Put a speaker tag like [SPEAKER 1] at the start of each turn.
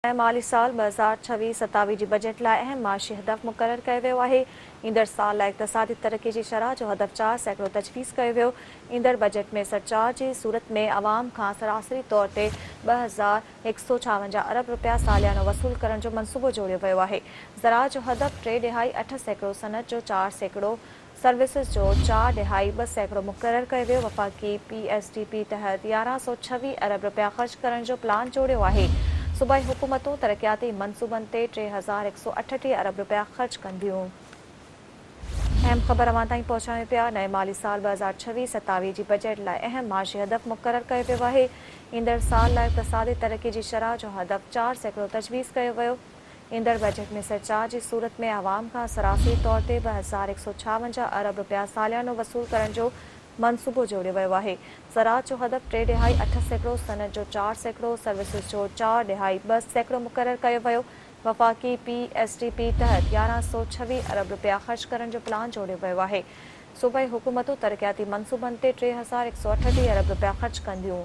[SPEAKER 1] माली साल 2026-27 जी बजट लाइ अहम माशी हदफ़ मुक़ररु कयो वियो आहे। ईंदड़ साल लाइ इक़्तिसादी तरक़ी जी शरह जो हदफ़ 4% तजवीज़ कयो वियो। ईंदड़ बजट में सरचार्ज जी सूरत में अवाम खां सरासरी तौर ते 2156 अरब रुपया सालियानो वसूल करण जो मंसूबो जोड़ियो वियो आहे। ज़राअत जो हदफ़ 3.8%, सनत जो 4%, सर्विसिस जो 4.2% मुक़ररु कयो वियो। वफ़ाक़ी PSDP तहत 1126 अरब रुपया ख़र्च करण जो प्लान जोड़ियो आहे। सूबाई हुकूमतूं तरक़ियाती मनसूबनि ते 3138 अरब रुपया ख़र्च कंदियूं। अहम ख़बर अवां ताईं पहुचायूं पिया। नए माली साल 2026-27 जी बजट लाइ अहम माशी हदफ़ मुक़ररु कयो वियो आहे। ईंदड़ साल लाइ इक़्तिसादी तरक़ी जी शरह जो हदफ़ 4% तजवीज़ कयो वियो। ईंदड़ बजट में सरचार्ज जी सूरत में अवाम खां सरासरी तौर ते 2156 अरब रुपया सालियानो वसूल करण जो मंसूबो जोड़ियो वियो आहे। ज़राअत जो हदफ़ 3.8%, सनत जो 4%, सर्विसिस जो 4.2% मुक़ररु कयो वियो। वफ़ाक़ी PSDP तहत 1126 अरब रुपया ख़र्च करण जो प्लान जोड़ियो वियो आहे। सूबाई हुकूमतूं तरक़ियाती मनसूबनि ते 3138 अरब रुपया ख़र्च कंदियूं।